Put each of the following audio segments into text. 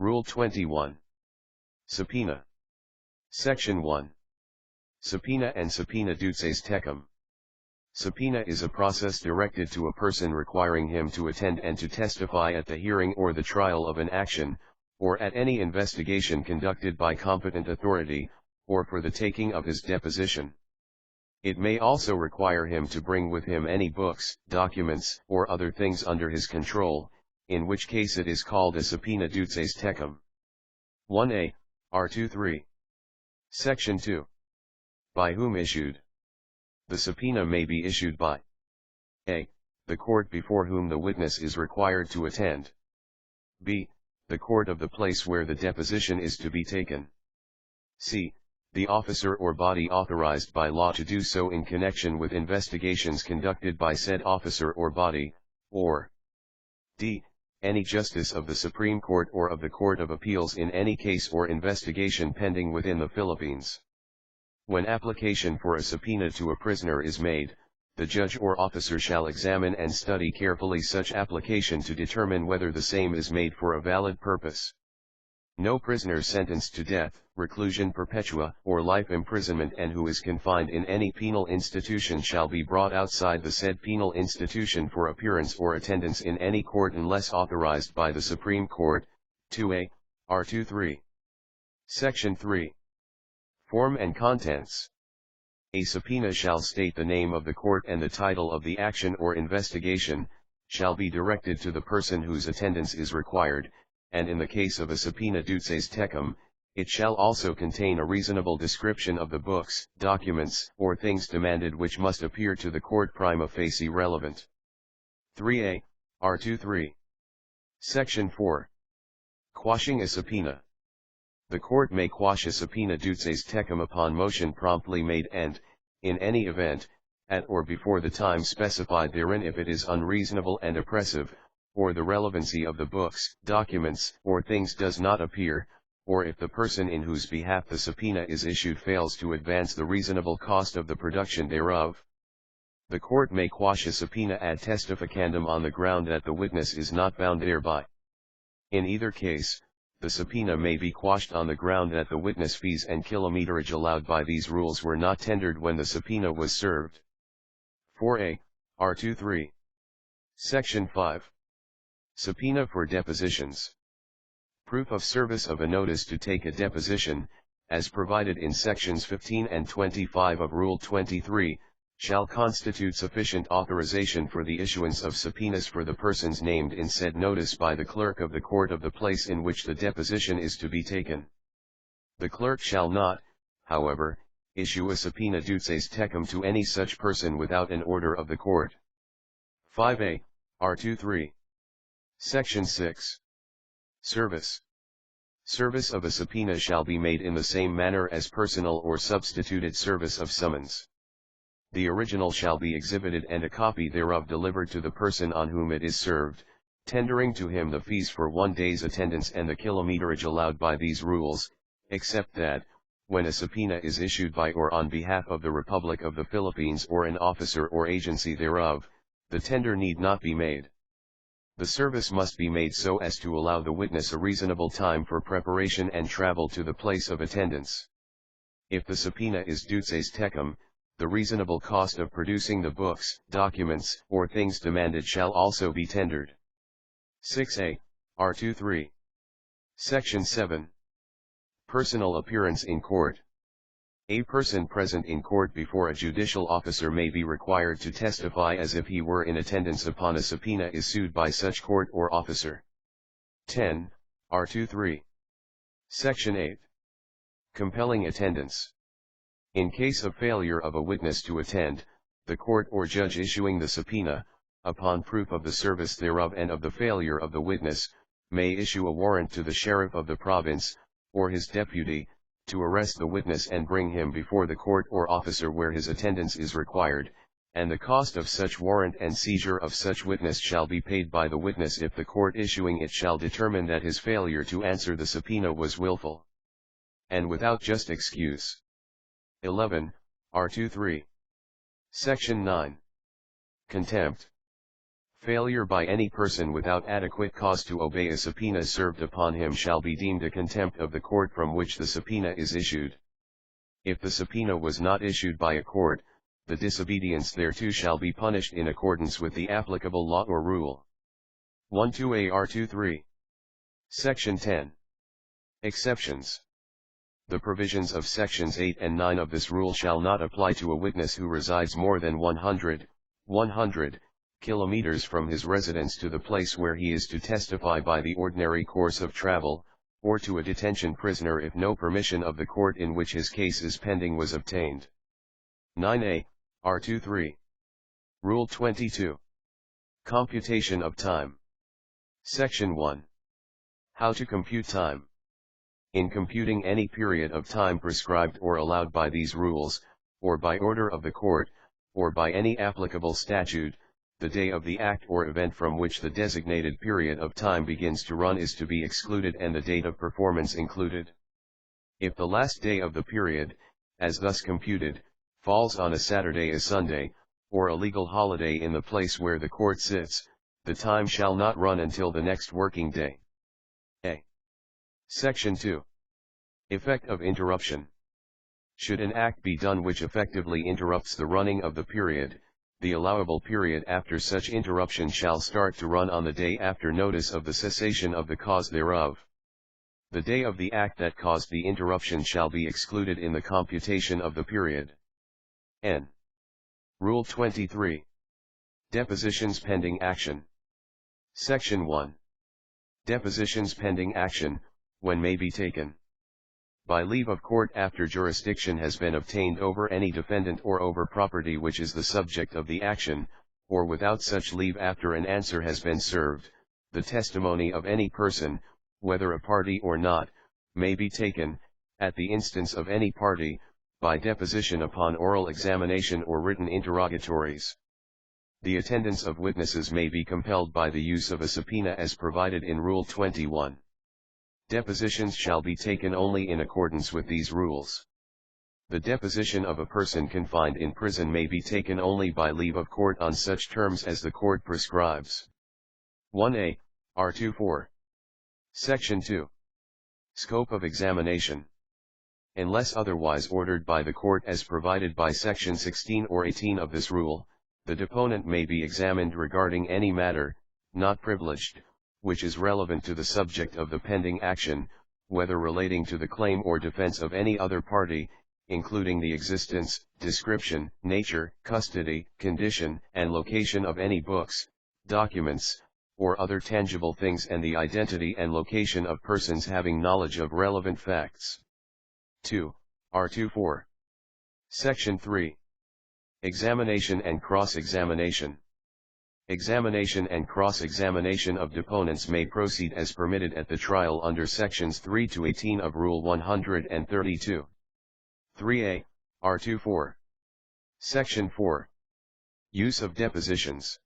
Rule 21. Subpoena. Section 1. Subpoena and subpoena duces tecum. Subpoena is a process directed to a person requiring him to attend and to testify at the hearing or the trial of an action, or at any investigation conducted by competent authority, or for the taking of his deposition. It may also require him to bring with him any books, documents, or other things under his control, in which case it is called a subpoena duces tecum. 1a, R23. Section 2. By whom issued? The subpoena may be issued by a. the court before whom the witness is required to attend. b. the court of the place where the deposition is to be taken. c. the officer or body authorized by law to do so in connection with investigations conducted by said officer or body, or d. any justice of the Supreme Court or of the Court of Appeals in any case or investigation pending within the Philippines. When application for a subpoena to a prisoner is made, the judge or officer shall examine and study carefully such application to determine whether the same is made for a valid purpose. No prisoner sentenced to death, reclusion perpetua, or life imprisonment and who is confined in any penal institution shall be brought outside the said penal institution for appearance or attendance in any court unless authorized by the Supreme Court. 2a, R23. Section 3. Form and contents. A subpoena shall state the name of the court and the title of the action or investigation, shall be directed to the person whose attendance is required, and in the case of a subpoena duces tecum, it shall also contain a reasonable description of the books, documents, or things demanded which must appear to the court prima facie relevant. 3a, R23. Section 4. Quashing a subpoena. The court may quash a subpoena duces tecum upon motion promptly made and, in any event, at or before the time specified therein if it is unreasonable and oppressive, or the relevancy of the books, documents, or things does not appear, or if the person in whose behalf the subpoena is issued fails to advance the reasonable cost of the production thereof. The court may quash a subpoena ad testificandum on the ground that the witness is not bound thereby. In either case, the subpoena may be quashed on the ground that the witness fees and kilometerage allowed by these rules were not tendered when the subpoena was served. 4a, R23. Section 5. Subpoena for depositions. Proof of service of a notice to take a deposition, as provided in sections 15 and 25 of Rule 23, shall constitute sufficient authorization for the issuance of subpoenas for the persons named in said notice by the clerk of the court of the place in which the deposition is to be taken. The clerk shall not, however, issue a subpoena duces tecum to any such person without an order of the court. 5a, R23. Section 6. Service. Service of a subpoena shall be made in the same manner as personal or substituted service of summons. The original shall be exhibited and a copy thereof delivered to the person on whom it is served, tendering to him the fees for 1 day's attendance and the kilometerage allowed by these rules, except that, when a subpoena is issued by or on behalf of the Republic of the Philippines or an officer or agency thereof, the tender need not be made. The service must be made so as to allow the witness a reasonable time for preparation and travel to the place of attendance. If the subpoena is duces tecum, the reasonable cost of producing the books, documents, or things demanded shall also be tendered. 6a, R23. Section 7. Personal appearance in court. A person present in court before a judicial officer may be required to testify as if he were in attendance upon a subpoena issued by such court or officer. 10, R23. Section 8. Compelling attendance. In case of failure of a witness to attend, the court or judge issuing the subpoena, upon proof of the service thereof and of the failure of the witness, may issue a warrant to the sheriff of the province, or his deputy, to arrest the witness and bring him before the court or officer where his attendance is required, and the cost of such warrant and seizure of such witness shall be paid by the witness if the court issuing it shall determine that his failure to answer the subpoena was willful and without just excuse. 11, R23. Section 9. Contempt. Failure by any person without adequate cause to obey a subpoena served upon him shall be deemed a contempt of the court from which the subpoena is issued. If the subpoena was not issued by a court, the disobedience thereto shall be punished in accordance with the applicable law or rule. 12 AR 23. Section 10. Exceptions. The provisions of sections 8 and 9 of this rule shall not apply to a witness who resides more than 100 kilometers from his residence to the place where he is to testify by the ordinary course of travel, or to a detention prisoner if no permission of the court in which his case is pending was obtained. 9a, R23. Rule 22. Computation of time. Section 1. How to compute time. In computing any period of time prescribed or allowed by these rules, or by order of the court, or by any applicable statute, the day of the act or event from which the designated period of time begins to run is to be excluded and the date of performance included. If the last day of the period, as thus computed, falls on a Saturday or Sunday, or a legal holiday in the place where the court sits, the time shall not run until the next working day. A. Section 2. Effect of interruption. Should an act be done which effectively interrupts the running of the period, the allowable period after such interruption shall start to run on the day after notice of the cessation of the cause thereof. The day of the act that caused the interruption shall be excluded in the computation of the period. N. Rule 23. Depositions pending action. Section 1. Depositions pending action, when may be taken. By leave of court after jurisdiction has been obtained over any defendant or over property which is the subject of the action, or without such leave after an answer has been served, the testimony of any person, whether a party or not, may be taken, at the instance of any party, by deposition upon oral examination or written interrogatories. The attendance of witnesses may be compelled by the use of a subpoena as provided in Rule 21. Depositions shall be taken only in accordance with these rules. The deposition of a person confined in prison may be taken only by leave of court on such terms as the court prescribes. 1a, R24. Section 2. Scope of examination. Unless otherwise ordered by the court as provided by Section 16 or 18 of this rule, the deponent may be examined regarding any matter, not privileged, which is relevant to the subject of the pending action, whether relating to the claim or defense of any other party, including the existence, description, nature, custody, condition, and location of any books, documents, or other tangible things and the identity and location of persons having knowledge of relevant facts. 2, R24. Section 3. Examination and cross-examination. Examination and cross-examination of deponents may proceed as permitted at the trial under Sections 3 to 18 of Rule 132. 3a, R24. Section 4. Use of depositions.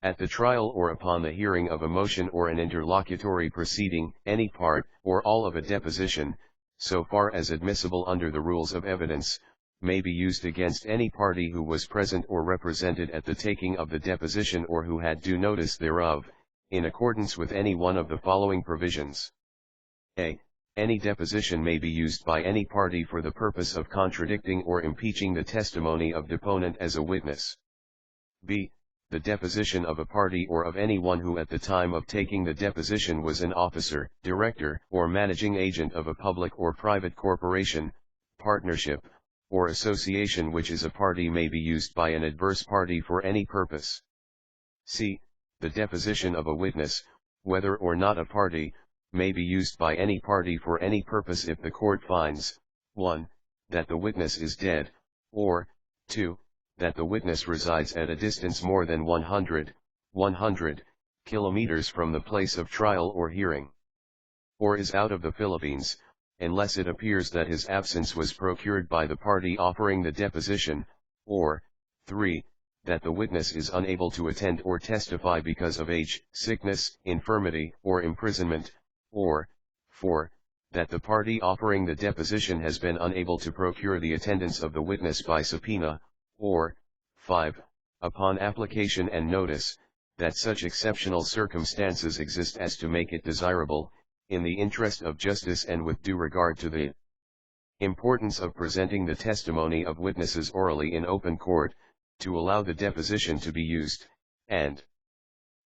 At the trial or upon the hearing of a motion or an interlocutory proceeding, any part, or all of a deposition, so far as admissible under the rules of evidence, may be used against any party who was present or represented at the taking of the deposition or who had due notice thereof, in accordance with any one of the following provisions. A. Any deposition may be used by any party for the purpose of contradicting or impeaching the testimony of deponent as a witness. B. The deposition of a party or of anyone who at the time of taking the deposition was an officer, director, or managing agent of a public or private corporation, partnership, or association which is a party may be used by an adverse party for any purpose. C. The deposition of a witness, whether or not a party, may be used by any party for any purpose if the court finds, 1. That the witness is dead, or, 2. That the witness resides at a distance more than 100 kilometers from the place of trial or hearing, or is out of the Philippines, unless it appears that his absence was procured by the party offering the deposition, or, 3. That the witness is unable to attend or testify because of age, sickness, infirmity, or imprisonment, or, 4. That the party offering the deposition has been unable to procure the attendance of the witness by subpoena, or, 5. Upon application and notice, that such exceptional circumstances exist as to make it desirable, in the interest of justice and with due regard to the importance of presenting the testimony of witnesses orally in open court, to allow the deposition to be used, and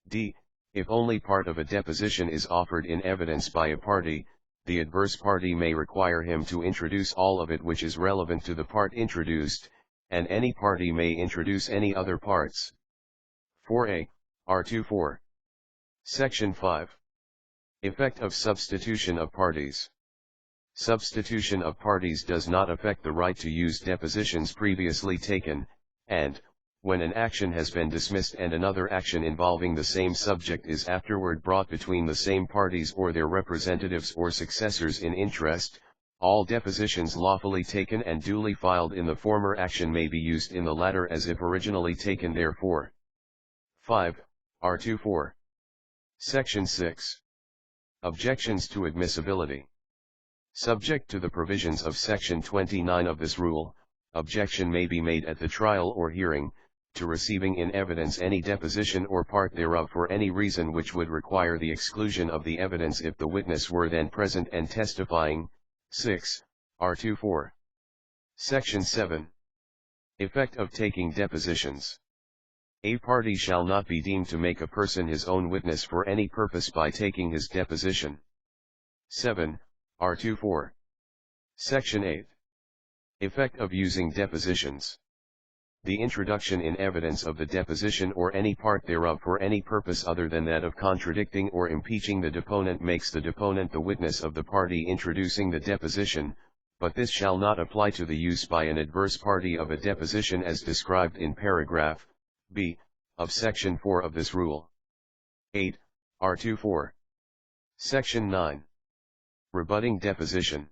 d. If only part of a deposition is offered in evidence by a party, the adverse party may require him to introduce all of it which is relevant to the part introduced, and any party may introduce any other parts. 4a, R24. Section 5. Effect of substitution of parties. Substitution of parties does not affect the right to use depositions previously taken, and, when an action has been dismissed and another action involving the same subject is afterward brought between the same parties or their representatives or successors in interest, all depositions lawfully taken and duly filed in the former action may be used in the latter as if originally taken therefore. 5, R24. Section 6. Objections to admissibility. Subject to the provisions of Section 29 of this rule, objection may be made at the trial or hearing, to receiving in evidence any deposition or part thereof for any reason which would require the exclusion of the evidence if the witness were then present and testifying. 6, R24. Section 7. Effect of taking depositions. A party shall not be deemed to make a person his own witness for any purpose by taking his deposition. 7, R24. Section 8. Effect of using depositions. The introduction in evidence of the deposition or any part thereof for any purpose other than that of contradicting or impeaching the deponent makes the deponent the witness of the party introducing the deposition, but this shall not apply to the use by an adverse party of a deposition as described in paragraph b of Section 4 of this rule. 8, R24. Section 9. Rebutting deposition.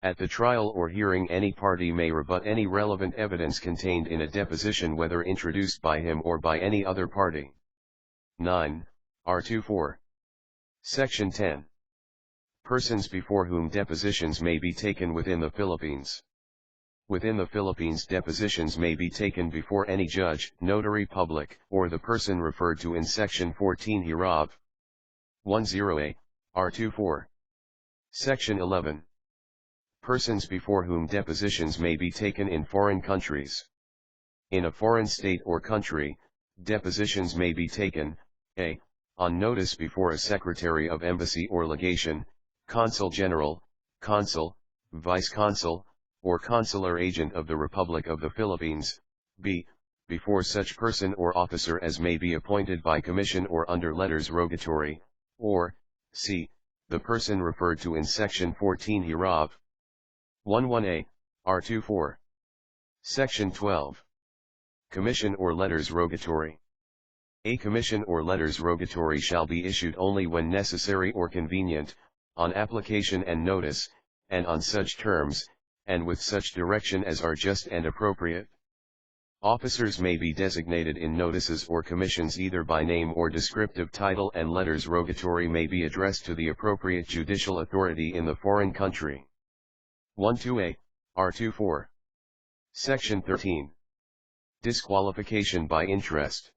At the trial or hearing any party may rebut any relevant evidence contained in a deposition whether introduced by him or by any other party. 9, R24. Section 10. Persons before whom depositions may be taken within the Philippines. Within the Philippines depositions may be taken before any judge, notary public, or the person referred to in Section 14 hereof. 10a, R24. Section 11. Persons before whom depositions may be taken in foreign countries. In a foreign state or country, depositions may be taken, a. on notice before a secretary of embassy or legation, consul general, consul, vice-consul, or consular agent of the Republic of the Philippines, b. before such person or officer as may be appointed by commission or under letters rogatory, or, c. the person referred to in Section 14 hereof. 11a, R24. Section 12. Commission or letters rogatory. A commission or letters rogatory shall be issued only when necessary or convenient, on application and notice, and on such terms, and with such direction as are just and appropriate. Officers may be designated in notices or commissions either by name or descriptive title, and letters rogatory may be addressed to the appropriate judicial authority in the foreign country. 12a, R24. Section 13. Disqualification by interest.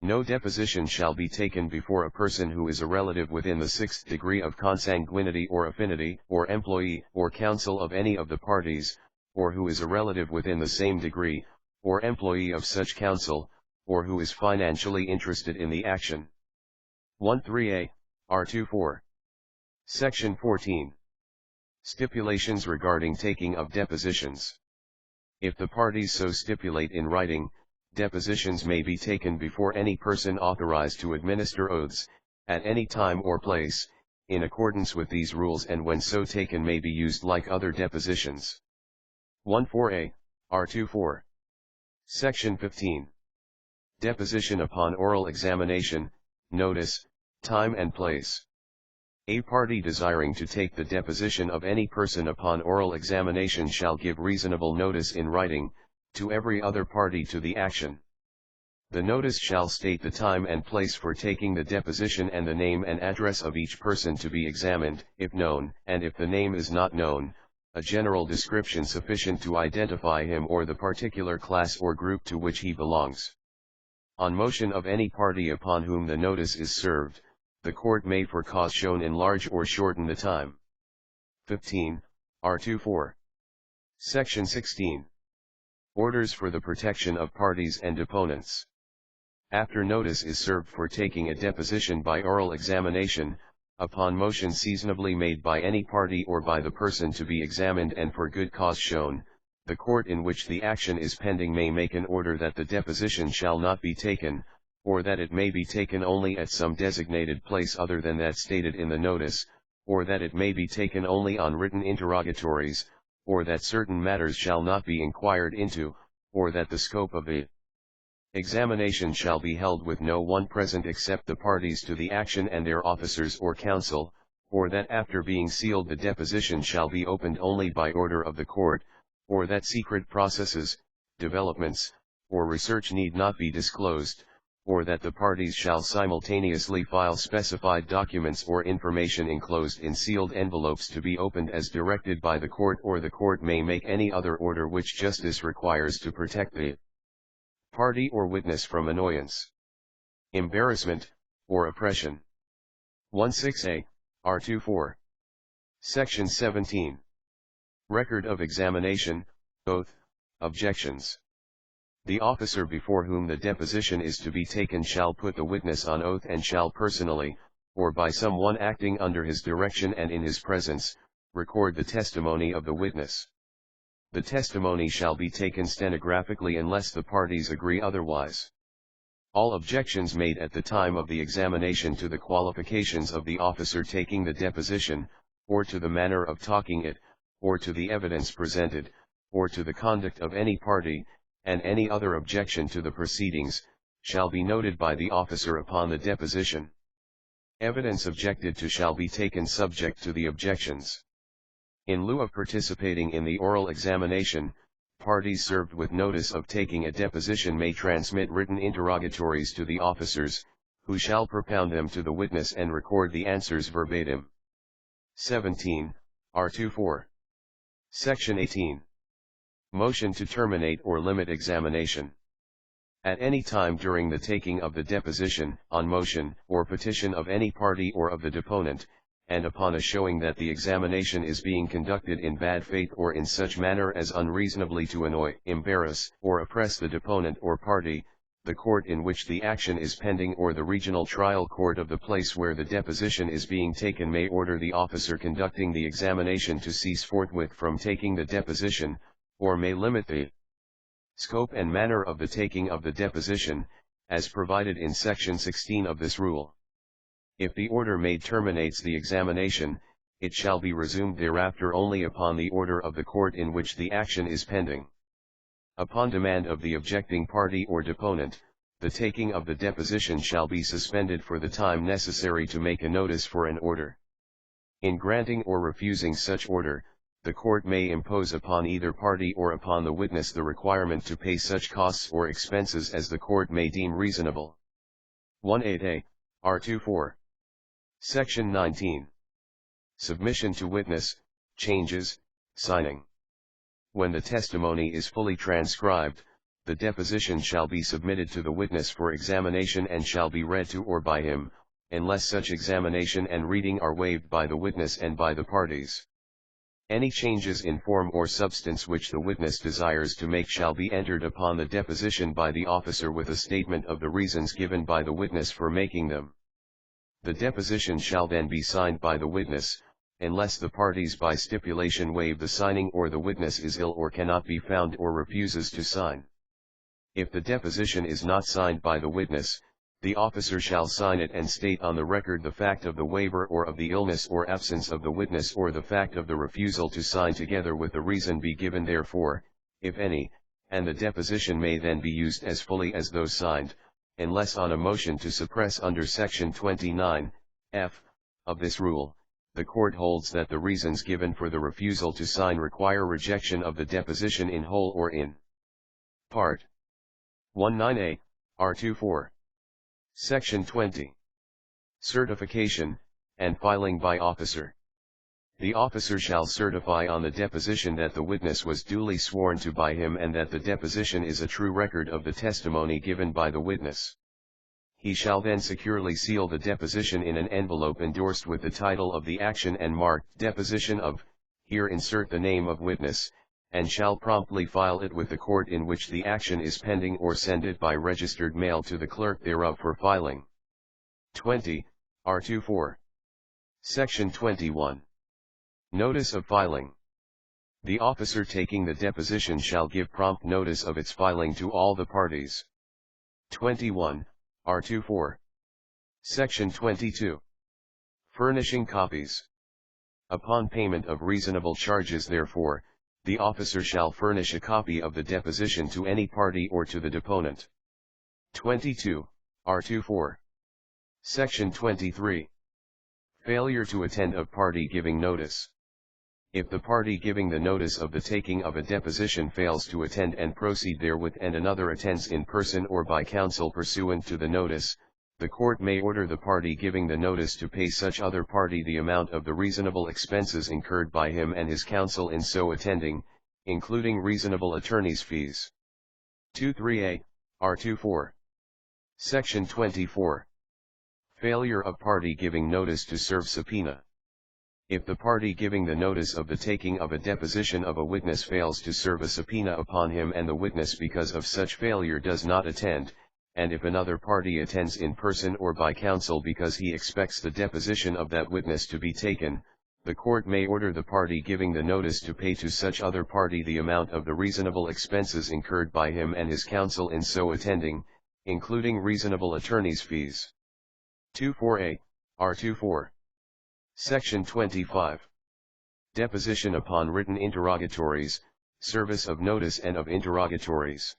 No deposition shall be taken before a person who is a relative within the 6th degree of consanguinity or affinity, or employee or counsel of any of the parties, or who is a relative within the same degree, or employee of such counsel, or who is financially interested in the action. 13a, R24. Section 14. Stipulations regarding taking of depositions. If the parties so stipulate in writing, depositions may be taken before any person authorized to administer oaths, at any time or place, in accordance with these rules, and when so taken may be used like other depositions. 14a, R24. Section 15. Deposition upon oral examination, notice, time and place. A party desiring to take the deposition of any person upon oral examination shall give reasonable notice in writing, to every other party to the action. The notice shall state the time and place for taking the deposition and the name and address of each person to be examined, if known, and if the name is not known, a general description sufficient to identify him or the particular class or group to which he belongs. On motion of any party upon whom the notice is served, the court may for cause shown enlarge or shorten the time. 15, R24. Section 16. Orders for the protection of parties and deponents. After notice is served for taking a deposition by oral examination, upon motion seasonably made by any party or by the person to be examined and for good cause shown, the court in which the action is pending may make an order that the deposition shall not be taken, or that it may be taken only at some designated place other than that stated in the notice, or that it may be taken only on written interrogatories, or that certain matters shall not be inquired into, or that the scope of the examination shall be held with no one present except the parties to the action and their officers or counsel, or that after being sealed the deposition shall be opened only by order of the court, or that secret processes, developments, or research need not be disclosed, or that the parties shall simultaneously file specified documents or information enclosed in sealed envelopes to be opened as directed by the court, or the court may make any other order which justice requires to protect the party or witness from annoyance, embarrassment, or oppression. 16a, R24. Section 17. Record of examination, oath, objections. The officer before whom the deposition is to be taken shall put the witness on oath and shall personally, or by someone acting under his direction and in his presence, record the testimony of the witness. The testimony shall be taken stenographically unless the parties agree otherwise. All objections made at the time of the examination to the qualifications of the officer taking the deposition, or to the manner of talking it, or to the evidence presented, or to the conduct of any party, and any other objection to the proceedings, shall be noted by the officer upon the deposition. Evidence objected to shall be taken subject to the objections. In lieu of participating in the oral examination, parties served with notice of taking a deposition may transmit written interrogatories to the officers, who shall propound them to the witness and record the answers verbatim. 17, R24. Section 18. Motion to terminate or limit examination. At any time during the taking of the deposition, on motion or petition of any party or of the deponent, and upon a showing that the examination is being conducted in bad faith or in such manner as unreasonably to annoy, embarrass, or oppress the deponent or party, the court in which the action is pending or the regional trial court of the place where the deposition is being taken may order the officer conducting the examination to cease forthwith from taking the deposition, or may limit the scope and manner of the taking of the deposition, as provided in Section 16 of this rule. If the order made terminates the examination, it shall be resumed thereafter only upon the order of the court in which the action is pending. Upon demand of the objecting party or deponent, the taking of the deposition shall be suspended for the time necessary to make a notice for an order. In granting or refusing such order, the court may impose upon either party or upon the witness the requirement to pay such costs or expenses as the court may deem reasonable. 18a, R24. Section 19. Submission to witness, changes, signing. When the testimony is fully transcribed, the deposition shall be submitted to the witness for examination and shall be read to or by him, unless such examination and reading are waived by the witness and by the parties. Any changes in form or substance which the witness desires to make shall be entered upon the deposition by the officer with a statement of the reasons given by the witness for making them. The deposition shall then be signed by the witness, unless the parties by stipulation waive the signing or the witness is ill or cannot be found or refuses to sign. If the deposition is not signed by the witness, the officer shall sign it and state on the record the fact of the waiver or of the illness or absence of the witness or the fact of the refusal to sign together with the reason be given therefor, if any, and the deposition may then be used as fully as though signed, unless on a motion to suppress under Section 29, f, of this rule, the court holds that the reasons given for the refusal to sign require rejection of the deposition in whole or in part. 19a, R24. Section 20. Certification, and filing by officer. The officer shall certify on the deposition that the witness was duly sworn to by him and that the deposition is a true record of the testimony given by the witness. He shall then securely seal the deposition in an envelope endorsed with the title of the action and marked "Deposition of," here insert the name of witness, and shall promptly file it with the court in which the action is pending or send it by registered mail to the clerk thereof for filing. 20, R24. Section 21. Notice of filing. The officer taking the deposition shall give prompt notice of its filing to all the parties. 21, R24. Section 22. Furnishing copies. Upon payment of reasonable charges therefore, the officer shall furnish a copy of the deposition to any party or to the deponent. 22, R24. Section 23. Failure to attend of party giving notice. If the party giving the notice of the taking of a deposition fails to attend and proceed therewith and another attends in person or by counsel pursuant to the notice, the court may order the party giving the notice to pay such other party the amount of the reasonable expenses incurred by him and his counsel in so attending, including reasonable attorney's fees. 23a, R24. Section 24. Failure of party giving notice to serve subpoena. If the party giving the notice of the taking of a deposition of a witness fails to serve a subpoena upon him and the witness because of such failure does not attend, and if another party attends in person or by counsel because he expects the deposition of that witness to be taken, the court may order the party giving the notice to pay to such other party the amount of the reasonable expenses incurred by him and his counsel in so attending, including reasonable attorney's fees. 24a, R24. Section 25. Deposition upon written interrogatories, service of notice and of interrogatories.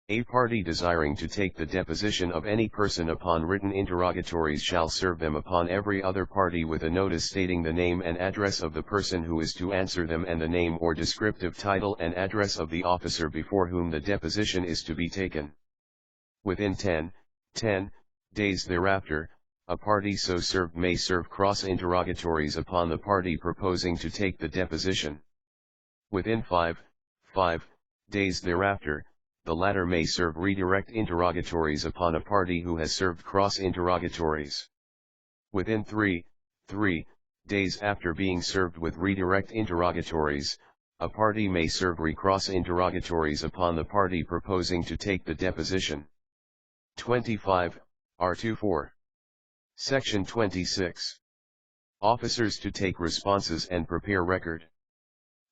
A party desiring to take the deposition of any person upon written interrogatories shall serve them upon every other party with a notice stating the name and address of the person who is to answer them and the name or descriptive title and address of the officer before whom the deposition is to be taken. Within 10 days thereafter, a party so served may serve cross-interrogatories upon the party proposing to take the deposition. Within 5 days thereafter, the latter may serve redirect interrogatories upon a party who has served cross-interrogatories. Within 3 days after being served with redirect interrogatories, a party may serve recross interrogatories upon the party proposing to take the deposition. 25, R24. Section 26. Officers to take responses and prepare record.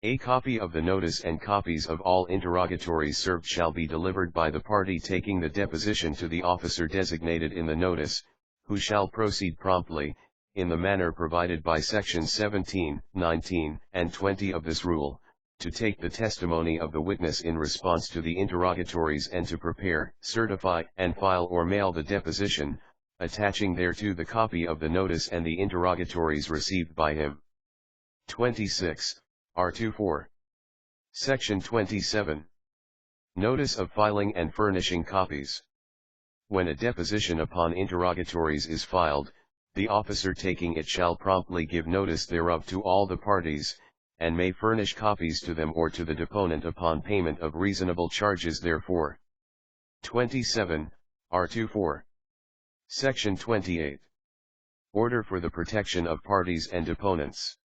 A copy of the notice and copies of all interrogatories served shall be delivered by the party taking the deposition to the officer designated in the notice, who shall proceed promptly, in the manner provided by sections 17, 19, and 20 of this rule, to take the testimony of the witness in response to the interrogatories and to prepare, certify, and file or mail the deposition, attaching thereto the copy of the notice and the interrogatories received by him. 26, R24. Section 27. Notice of filing and furnishing copies. When a deposition upon interrogatories is filed, the officer taking it shall promptly give notice thereof to all the parties, and may furnish copies to them or to the deponent upon payment of reasonable charges therefor. 27, R24. Section 28. Order for the protection of parties and deponents.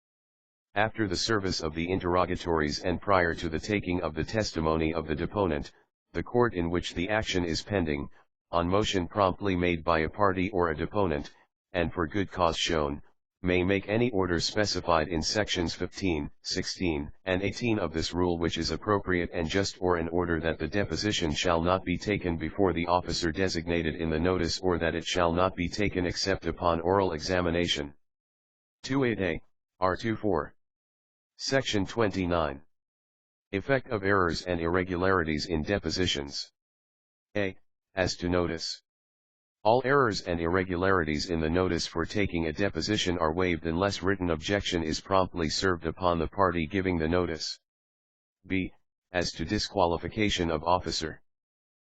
After the service of the interrogatories and prior to the taking of the testimony of the deponent, the court in which the action is pending, on motion promptly made by a party or a deponent, and for good cause shown, may make any order specified in sections 15, 16, and 18 of this rule which is appropriate and just, or an order that the deposition shall not be taken before the officer designated in the notice or that it shall not be taken except upon oral examination. 28a, R24. Section 29. Effect of errors and irregularities in depositions. A. As to notice. All errors and irregularities in the notice for taking a deposition are waived unless written objection is promptly served upon the party giving the notice. B. As to disqualification of officer.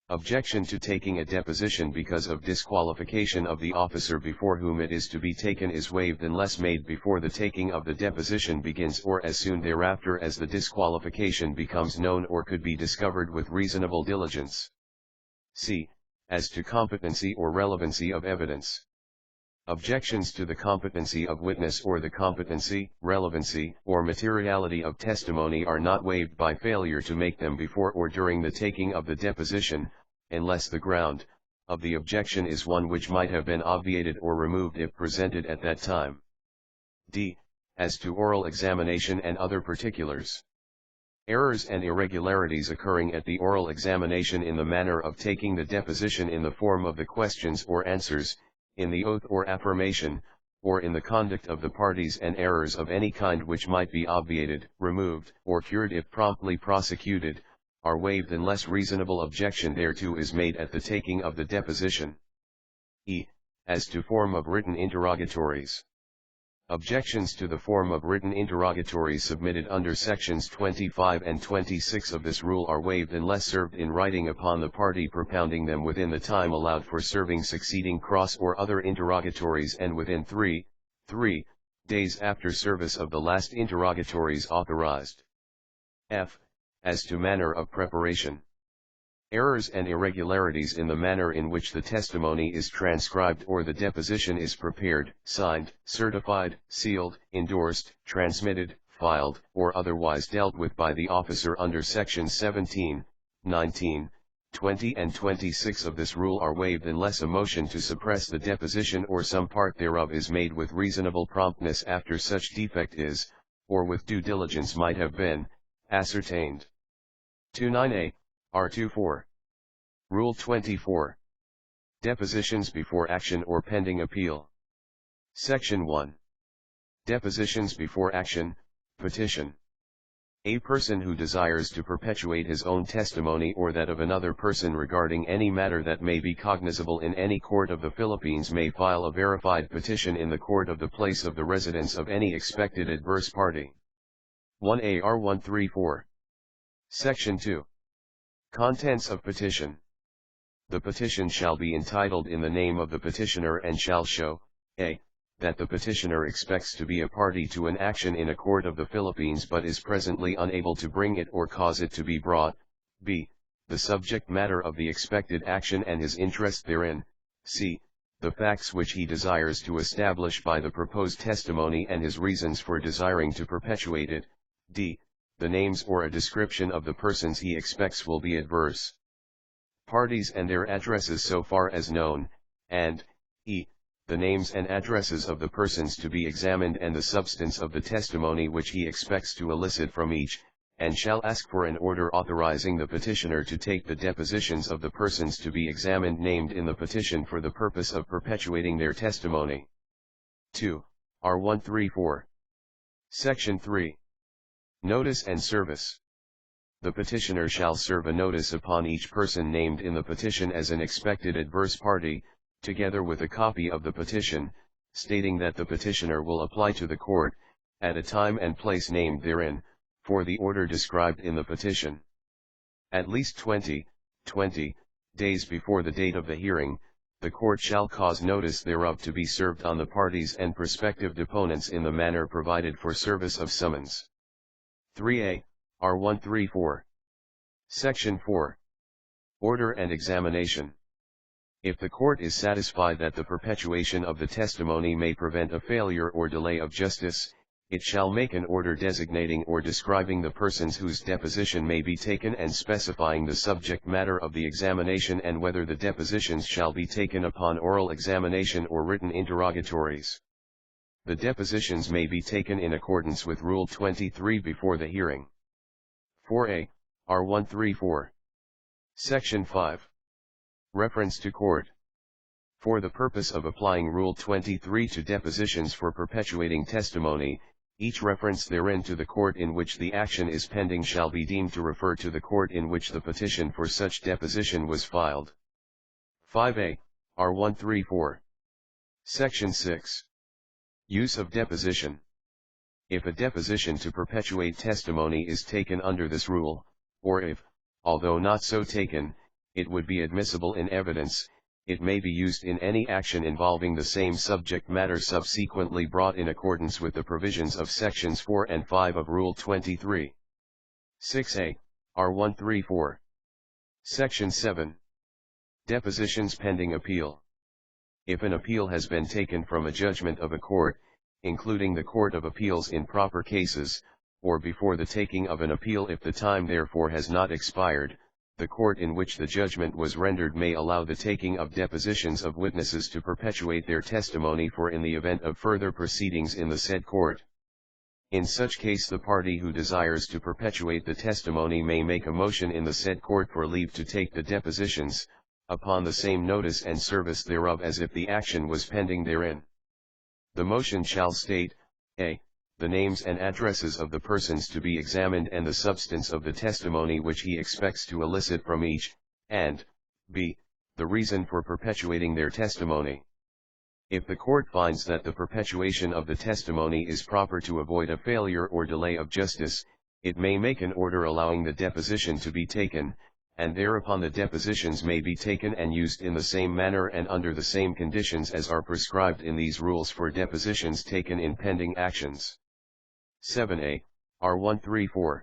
Objection to taking a deposition because of disqualification of the officer before whom it is to be taken is waived unless made before the taking of the deposition begins or as soon thereafter as the disqualification becomes known or could be discovered with reasonable diligence. C. As to competency or relevancy of evidence. Objections to the competency of witness or the competency, relevancy, or materiality of testimony are not waived by failure to make them before or during the taking of the deposition, unless the ground of the objection is one which might have been obviated or removed if presented at that time. D. As to oral examination and other particulars. Errors and irregularities occurring at the oral examination in the manner of taking the deposition in the form of the questions or answers, in the oath or affirmation, or in the conduct of the parties, and errors of any kind which might be obviated, removed, or cured if promptly prosecuted, are waived unless reasonable objection thereto is made at the taking of the deposition. E. As to form of written interrogatories. Objections to the form of written interrogatories submitted under sections 25 and 26 of this rule are waived unless served in writing upon the party propounding them within the time allowed for serving succeeding cross or other interrogatories and within 3 days after service of the last interrogatories authorized. F. As to manner of preparation. Errors and irregularities in the manner in which the testimony is transcribed or the deposition is prepared, signed, certified, sealed, endorsed, transmitted, filed, or otherwise dealt with by the officer under sections 17, 19, 20 and 26 of this rule are waived unless a motion to suppress the deposition or some part thereof is made with reasonable promptness after such defect is, or with due diligence might have been, ascertained. 29a. R24. Rule 24. Depositions before action or pending appeal. Section 1. Depositions before action, petition. A person who desires to perpetuate his own testimony or that of another person regarding any matter that may be cognizable in any court of the Philippines may file a verified petition in the court of the place of the residence of any expected adverse party. 1A R134. Section 2. Contents of petition. The petition shall be entitled in the name of the petitioner and shall show, a. that the petitioner expects to be a party to an action in a court of the Philippines but is presently unable to bring it or cause it to be brought, b. the subject matter of the expected action and his interest therein, c. the facts which he desires to establish by the proposed testimony and his reasons for desiring to perpetuate it, d. the names or a description of the persons he expects will be adverse parties and their addresses so far as known, and, e. the names and addresses of the persons to be examined and the substance of the testimony which he expects to elicit from each, and shall ask for an order authorizing the petitioner to take the depositions of the persons to be examined named in the petition for the purpose of perpetuating their testimony. 2. R134. Section 3. Notice and service. The petitioner shall serve a notice upon each person named in the petition as an expected adverse party, together with a copy of the petition, stating that the petitioner will apply to the court, at a time and place named therein, for the order described in the petition. At least 20 days before the date of the hearing, the court shall cause notice thereof to be served on the parties and prospective deponents in the manner provided for service of summons. 3a. R134. Section 4. Order and examination. If the court is satisfied that the perpetuation of the testimony may prevent a failure or delay of justice, it shall make an order designating or describing the persons whose deposition may be taken and specifying the subject matter of the examination and whether the depositions shall be taken upon oral examination or written interrogatories. The depositions may be taken in accordance with Rule 23 before the hearing. 4a. R134. Section 5. Reference to court. For the purpose of applying Rule 23 to depositions for perpetuating testimony, each reference therein to the court in which the action is pending shall be deemed to refer to the court in which the petition for such deposition was filed. 5a. R134. Section 6. Use of deposition. If a deposition to perpetuate testimony is taken under this rule, or if, although not so taken, it would be admissible in evidence. It may be used in any action involving the same subject matter subsequently brought in accordance with the provisions of sections 4 and 5 of Rule 23. 6a, R134. Section 7. Depositions pending appeal. If an appeal has been taken from a judgment of a court, including the Court of Appeals in proper cases, or before the taking of an appeal if the time therefore has not expired, the court in which the judgment was rendered may allow the taking of depositions of witnesses to perpetuate their testimony for in the event of further proceedings in the said court. In such case the party who desires to perpetuate the testimony may make a motion in the said court for leave to take the depositions, upon the same notice and service thereof as if the action was pending therein. The motion shall state, a. the names and addresses of the persons to be examined and the substance of the testimony which he expects to elicit from each, and, b. the reason for perpetuating their testimony. If the court finds that the perpetuation of the testimony is proper to avoid a failure or delay of justice, it may make an order allowing the deposition to be taken, and thereupon the depositions may be taken and used in the same manner and under the same conditions as are prescribed in these rules for depositions taken in pending actions. 7a, R134.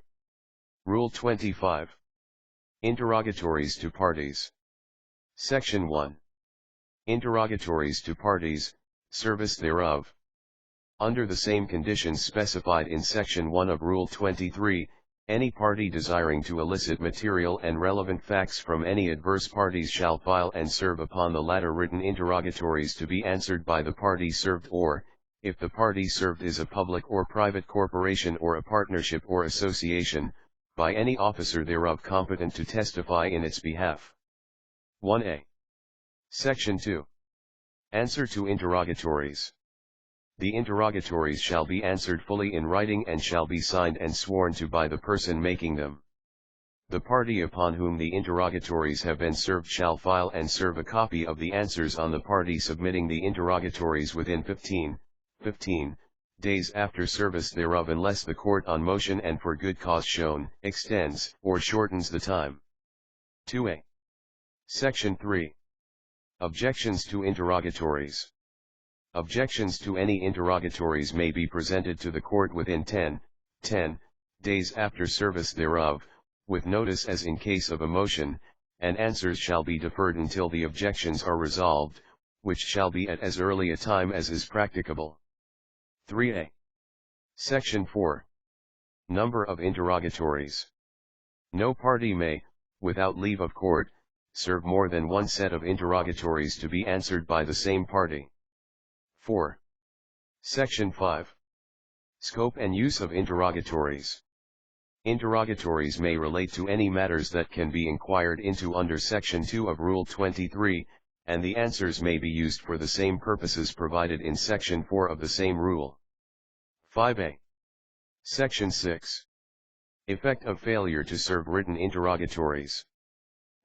Rule 25. Interrogatories to parties. Section 1. Interrogatories to parties, service thereof. Under the same conditions specified in Section 1 of Rule 23, any party desiring to elicit material and relevant facts from any adverse parties shall file and serve upon the latter written interrogatories to be answered by the party served or, if the party served is a public or private corporation or a partnership or association, by any officer thereof competent to testify in its behalf. 1a. Section 2. Answer to interrogatories. The interrogatories shall be answered fully in writing and shall be signed and sworn to by the person making them. The party upon whom the interrogatories have been served shall file and serve a copy of the answers on the party submitting the interrogatories within 15 days after service thereof unless the court on motion and for good cause shown, extends or shortens the time. 2a. Section 3. Objections to interrogatories. Objections to any interrogatories may be presented to the court within 10 days after service thereof, with notice as in case of a motion, and answers shall be deferred until the objections are resolved, which shall be at as early a time as is practicable. 3a. Section 4. Number of interrogatories. No party may, without leave of court, serve more than one set of interrogatories to be answered by the same party. 4. Section 5. Scope and use of interrogatories. Interrogatories may relate to any matters that can be inquired into under Section 2 of Rule 23, and the answers may be used for the same purposes provided in Section 4 of the same rule. 5a. Section 6. Effect of failure to serve written interrogatories.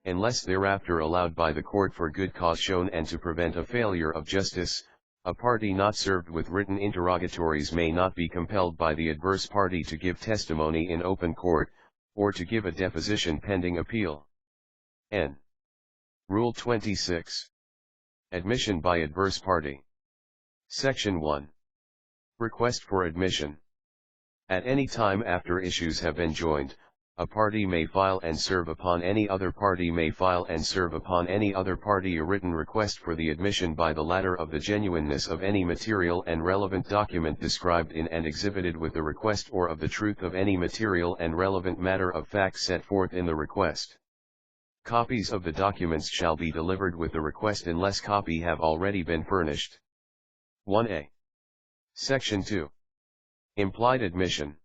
Unless thereafter allowed by the court for good cause shown and to prevent a failure of justice, a party not served with written interrogatories may not be compelled by the adverse party to give testimony in open court, or to give a deposition pending appeal. N. Rule 26. Admission by adverse party. Section 1. Request for admission. At any time after issues have been joined, a party may file and serve upon any other party may file and serve upon any other party a written request for the admission by the latter of the genuineness of any material and relevant document described in and exhibited with the request or of the truth of any material and relevant matter of fact set forth in the request. Copies of the documents shall be delivered with the request unless copy have already been furnished. 1a. Section 2. Implied admission.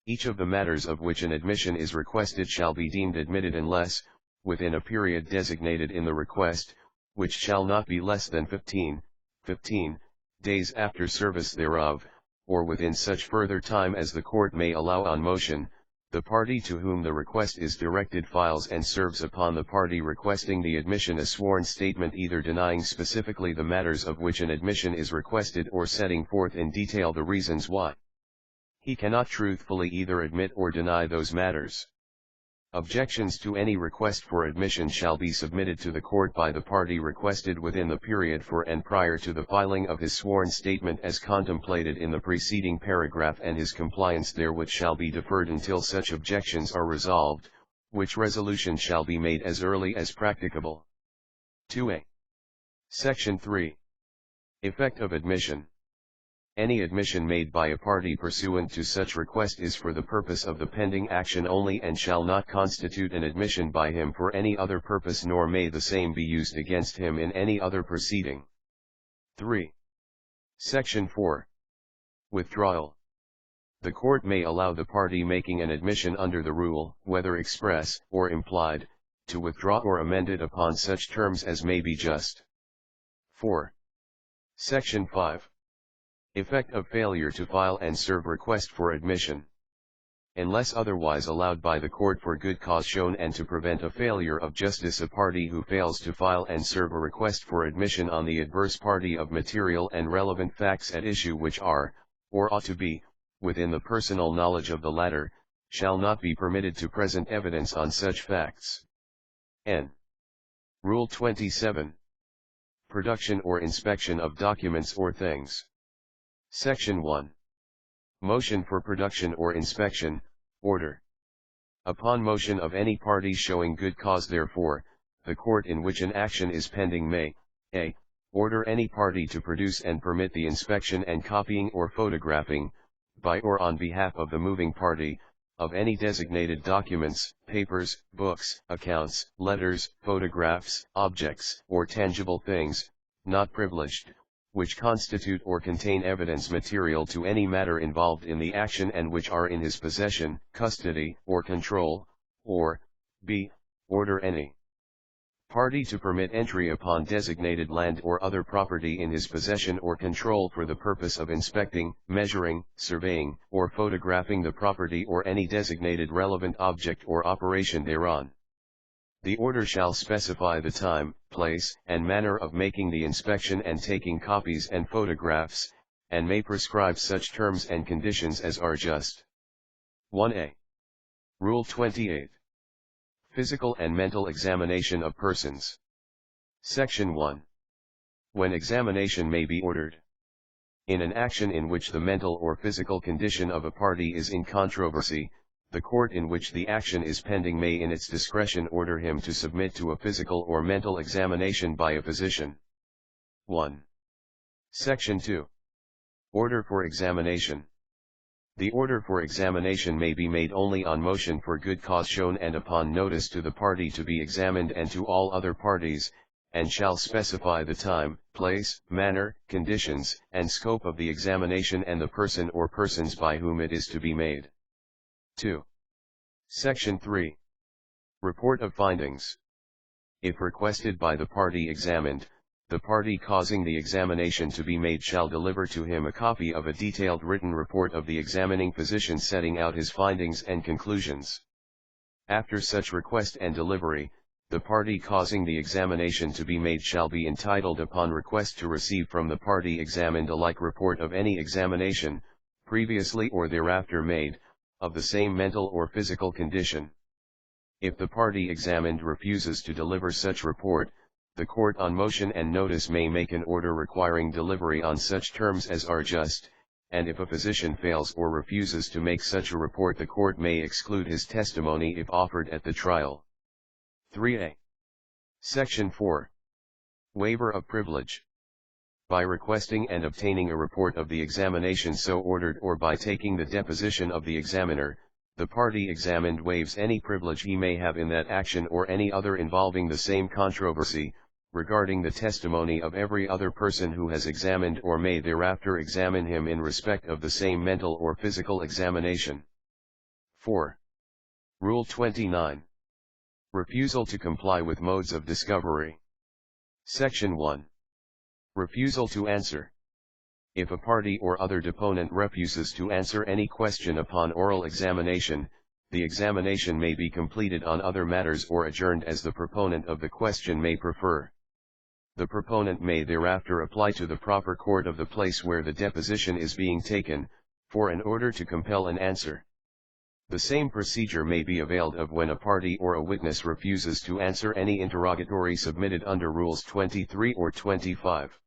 Each of the matters of which an admission is requested shall be deemed admitted unless, within a period designated in the request, which shall not be less than 15 days after service thereof, or within such further time as the court may allow on motion, the party to whom the request is directed files and serves upon the party requesting the admission a sworn statement either denying specifically the matters of which an admission is requested or setting forth in detail the reasons why he cannot truthfully either admit or deny those matters. Objections to any request for admission shall be submitted to the court by the party requested within the period for and prior to the filing of his sworn statement as contemplated in the preceding paragraph, and his compliance therewith shall be deferred until such objections are resolved, which resolution shall be made as early as practicable. 2a. Section 3. Effect of admission. Any admission made by a party pursuant to such request is for the purpose of the pending action only and shall not constitute an admission by him for any other purpose, nor may the same be used against him in any other proceeding. 3. Section 4. Withdrawal. The court may allow the party making an admission under the rule, whether express or implied, to withdraw or amend it upon such terms as may be just. 4. Section 5. Effect of failure to file and serve request for admission. Unless otherwise allowed by the court for good cause shown and to prevent a failure of justice, a party who fails to file and serve a request for admission on the adverse party of material and relevant facts at issue which are, or ought to be, within the personal knowledge of the latter, shall not be permitted to present evidence on such facts. N. Rule 27. Production or inspection of documents or things. Section 1. Motion for production or inspection, order. Upon motion of any party showing good cause therefor, the court in which an action is pending may, a. Order any party to produce and permit the inspection and copying or photographing, by or on behalf of the moving party, of any designated documents, papers, books, accounts, letters, photographs, objects, or tangible things, not privileged, which constitute or contain evidence material to any matter involved in the action and which are in his possession, custody, or control, or, b. Order any party to permit entry upon designated land or other property in his possession or control for the purpose of inspecting, measuring, surveying, or photographing the property or any designated relevant object or operation thereon. The order shall specify the time, place, and manner of making the inspection and taking copies and photographs, and may prescribe such terms and conditions as are just. 1a. Rule 28. Physical and mental examination of persons. Section 1. When examination may be ordered. In an action in which the mental or physical condition of a party is in controversy, the court in which the action is pending may in its discretion order him to submit to a physical or mental examination by a physician. 1. Section 2. Order for examination. The order for examination may be made only on motion for good cause shown and upon notice to the party to be examined and to all other parties, and shall specify the time, place, manner, conditions, and scope of the examination and the person or persons by whom it is to be made. 2. Section 3. Report of findings. If requested by the party examined, the party causing the examination to be made shall deliver to him a copy of a detailed written report of the examining physician setting out his findings and conclusions. After such request and delivery, the party causing the examination to be made shall be entitled upon request to receive from the party examined a like report of any examination, previously or thereafter made, of the same mental or physical condition. If the party examined refuses to deliver such report, the court on motion and notice may make an order requiring delivery on such terms as are just, and if a physician fails or refuses to make such a report, the court may exclude his testimony if offered at the trial. 3a. Section 4. Waiver of privilege. By requesting and obtaining a report of the examination so ordered or by taking the deposition of the examiner, the party examined waives any privilege he may have in that action or any other involving the same controversy, regarding the testimony of every other person who has examined or may thereafter examine him in respect of the same mental or physical examination. 4. Rule 29. Refusal to comply with modes of discovery. Section 1. Refusal to answer. If a party or other deponent refuses to answer any question upon oral examination, the examination may be completed on other matters or adjourned as the proponent of the question may prefer. The proponent may thereafter apply to the proper court of the place where the deposition is being taken, for an order to compel an answer. The same procedure may be availed of when a party or a witness refuses to answer any interrogatory submitted under Rules 23 or 25.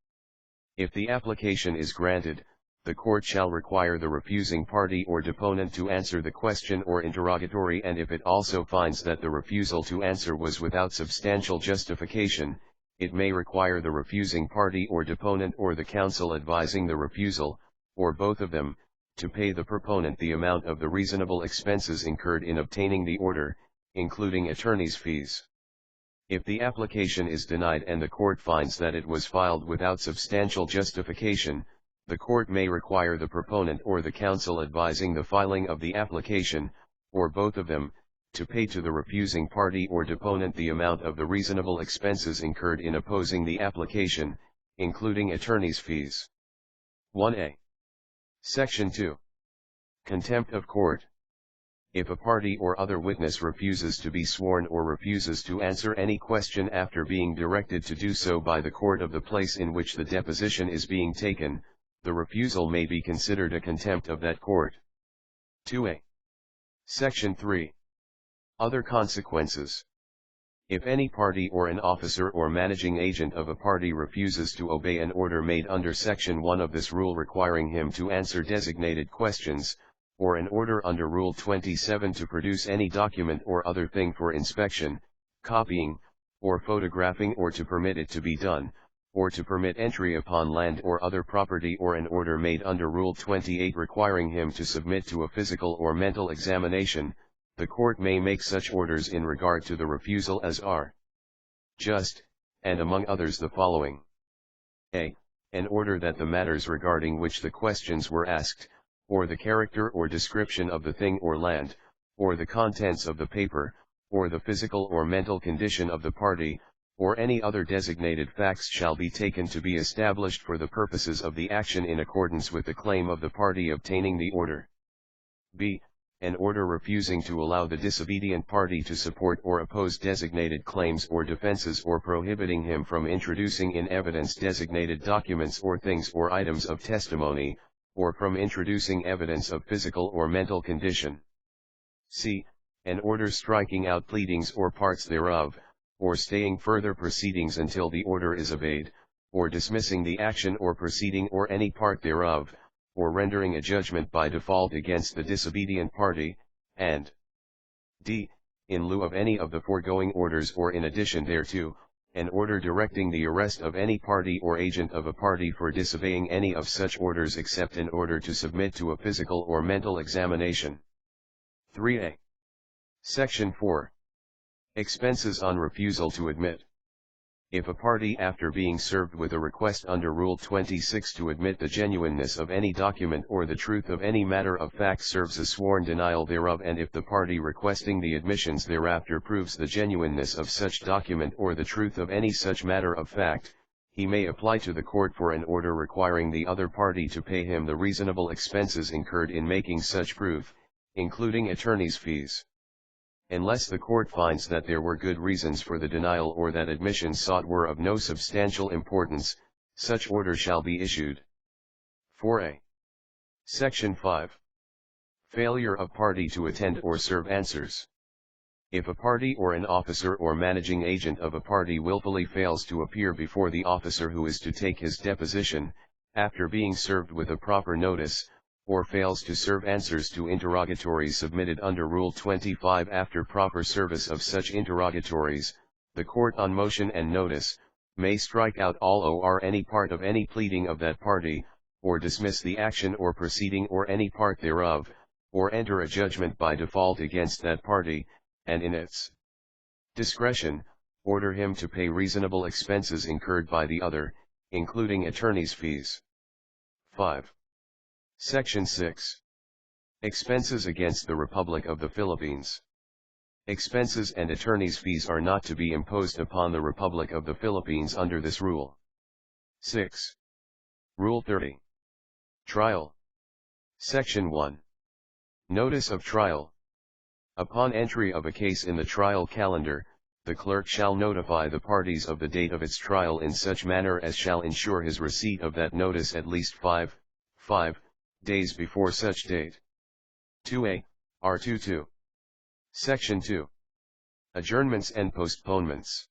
If the application is granted, the court shall require the refusing party or deponent to answer the question or interrogatory, and if it also finds that the refusal to answer was without substantial justification, it may require the refusing party or deponent or the counsel advising the refusal, or both of them, to pay the proponent the amount of the reasonable expenses incurred in obtaining the order, including attorney's fees. If the application is denied and the court finds that it was filed without substantial justification, the court may require the proponent or the counsel advising the filing of the application, or both of them, to pay to the refusing party or deponent the amount of the reasonable expenses incurred in opposing the application, including attorney's fees. 1a. Section 2. Contempt of court. If a party or other witness refuses to be sworn or refuses to answer any question after being directed to do so by the court of the place in which the deposition is being taken, the refusal may be considered a contempt of that court. 2a. Section 3. Other consequences. If any party or an officer or managing agent of a party refuses to obey an order made under Section 1 of this rule requiring him to answer designated questions, or an order under Rule 27 to produce any document or other thing for inspection, copying, or photographing, or to permit it to be done, or to permit entry upon land or other property, or an order made under Rule 28 requiring him to submit to a physical or mental examination, the court may make such orders in regard to the refusal as are just, and among others the following. A. An order that the matters regarding which the questions were asked, or the character or description of the thing or land, or the contents of the paper, or the physical or mental condition of the party, or any other designated facts shall be taken to be established for the purposes of the action in accordance with the claim of the party obtaining the order. B. An order refusing to allow the disobedient party to support or oppose designated claims or defenses, or prohibiting him from introducing in evidence designated documents or things or items of testimony, or from introducing evidence of physical or mental condition. C. An order striking out pleadings or parts thereof, or staying further proceedings until the order is obeyed, or dismissing the action or proceeding or any part thereof, or rendering a judgment by default against the disobedient party, and D. In lieu of any of the foregoing orders or in addition thereto, an order directing the arrest of any party or agent of a party for disobeying any of such orders except in order to submit to a physical or mental examination. 3a. Section 4. Expenses on refusal to admit. If a party, after being served with a request under Rule 26 to admit the genuineness of any document or the truth of any matter of fact, serves a sworn denial thereof, and if the party requesting the admissions thereafter proves the genuineness of such document or the truth of any such matter of fact, he may apply to the court for an order requiring the other party to pay him the reasonable expenses incurred in making such proof, including attorney's fees. Unless the court finds that there were good reasons for the denial or that admissions sought were of no substantial importance, such order shall be issued. 4a. Section 5. Failure of party to attend or serve answers. If a party or an officer or managing agent of a party willfully fails to appear before the officer who is to take his deposition, after being served with a proper notice, or fails to serve answers to interrogatories submitted under Rule 25 after proper service of such interrogatories, the court on motion and notice, may strike out all or any part of any pleading of that party, or dismiss the action or proceeding or any part thereof, or enter a judgment by default against that party, and in its discretion, order him to pay reasonable expenses incurred by the other, including attorney's fees. 5. Section 6. Expenses against the Republic of the Philippines. Expenses and attorney's fees are not to be imposed upon the Republic of the Philippines under this rule. 6. Rule 30. Trial. Section 1. Notice of trial. Upon entry of a case in the trial calendar, the clerk shall notify the parties of the date of its trial in such manner as shall ensure his receipt of that notice at least 5 days before such date. 2a. R22. Section 2. Adjournments and postponements.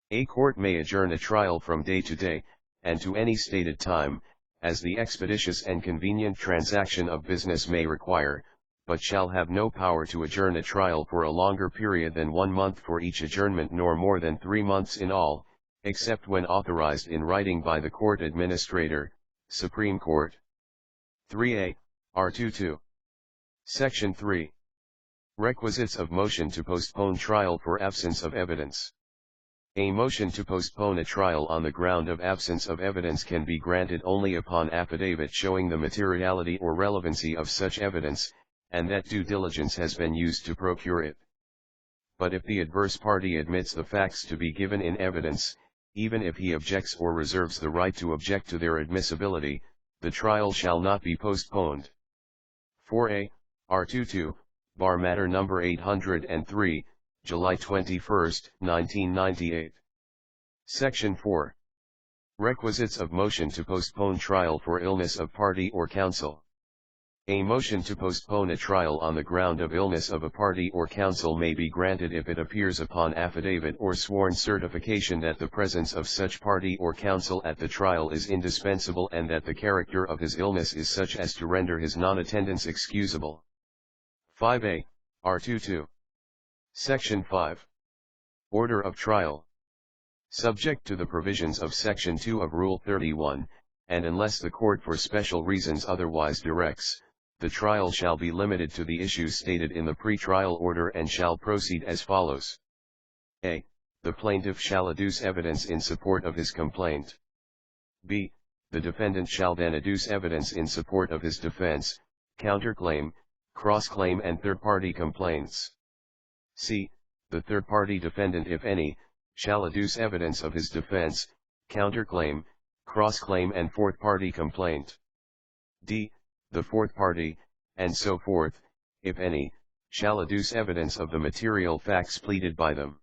A court may adjourn a trial from day to day, and to any stated time, as the expeditious and convenient transaction of business may require, but shall have no power to adjourn a trial for a longer period than 1 month for each adjournment nor more than 3 months in all, except when authorized in writing by the Court Administrator, Supreme Court. 3a. R22. Section 3. Requisites of motion to postpone trial for absence of evidence. A motion to postpone a trial on the ground of absence of evidence can be granted only upon affidavit showing the materiality or relevancy of such evidence, and that due diligence has been used to procure it. But if the adverse party admits the facts to be given in evidence, even if he objects or reserves the right to object to their admissibility, the trial shall not be postponed. 4a. R22, Bar Matter Number 803, July 21, 1998. Section 4. Requisites of motion to postpone trial for illness of party or counsel. A motion to postpone a trial on the ground of illness of a party or counsel may be granted if it appears upon affidavit or sworn certification that the presence of such party or counsel at the trial is indispensable and that the character of his illness is such as to render his non-attendance excusable. 5a. R22. Section 5. Order of trial. Subject to the provisions of Section 2 of Rule 31, and unless the court for special reasons otherwise directs, the trial shall be limited to the issues stated in the pre-trial order and shall proceed as follows. A. The plaintiff shall adduce evidence in support of his complaint. B. The defendant shall then adduce evidence in support of his defense, counterclaim, cross-claim and third-party complaints. C. The third-party defendant, if any, shall adduce evidence of his defense, counterclaim, cross-claim and fourth-party complaint. D. The fourth party, and so forth, if any, shall adduce evidence of the material facts pleaded by them.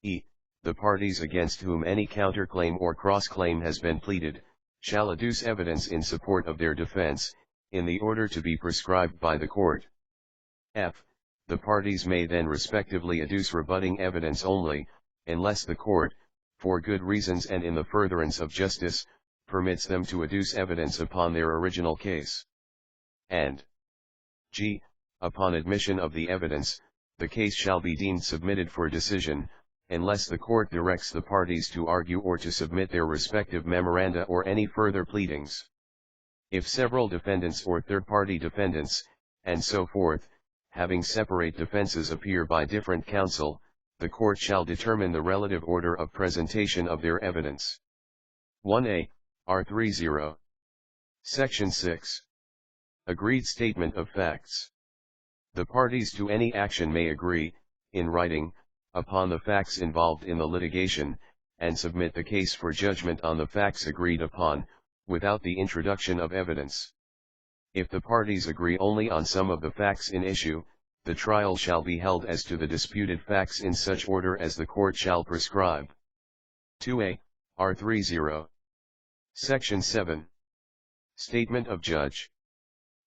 E. The parties against whom any counterclaim or cross-claim has been pleaded, shall adduce evidence in support of their defense, in the order to be prescribed by the court. F. The parties may then respectively adduce rebutting evidence only, unless the court, for good reasons and in the furtherance of justice, permits them to adduce evidence upon their original case. And G. Upon admission of the evidence, the case shall be deemed submitted for decision, unless the court directs the parties to argue or to submit their respective memoranda or any further pleadings. If several defendants or third-party defendants, and so forth, having separate defenses appear by different counsel, the court shall determine the relative order of presentation of their evidence. 1a. R30. Section 6. Agreed statement of facts. The parties to any action may agree, in writing, upon the facts involved in the litigation, and submit the case for judgment on the facts agreed upon, without the introduction of evidence. If the parties agree only on some of the facts in issue, the trial shall be held as to the disputed facts in such order as the court shall prescribe. 2a. R30. Section 7. Statement of judge.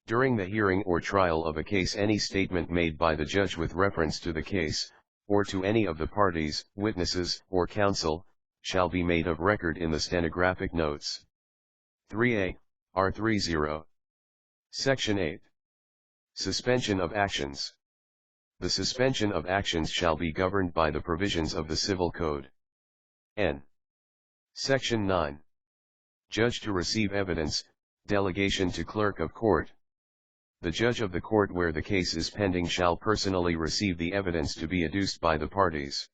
During the hearing or trial of a case, any statement made by the judge with reference to the case, or to any of the parties, witnesses, or counsel, shall be made of record in the stenographic notes. 3a. R30. Section 8. Suspension of actions. The suspension of actions shall be governed by the provisions of the Civil Code. N. Section 9. Judge to receive evidence, delegation to clerk of court. The judge of the court where the case is pending shall personally receive the evidence to be adduced by the parties.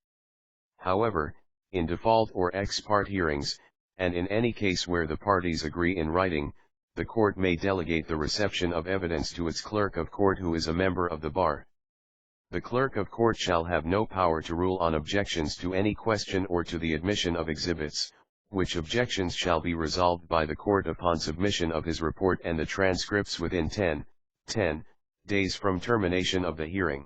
However, in default or ex parte hearings, and in any case where the parties agree in writing, the court may delegate the reception of evidence to its clerk of court who is a member of the bar. The clerk of court shall have no power to rule on objections to any question or to the admission of exhibits, which objections shall be resolved by the court upon submission of his report and the transcripts within 10 days from termination of the hearing.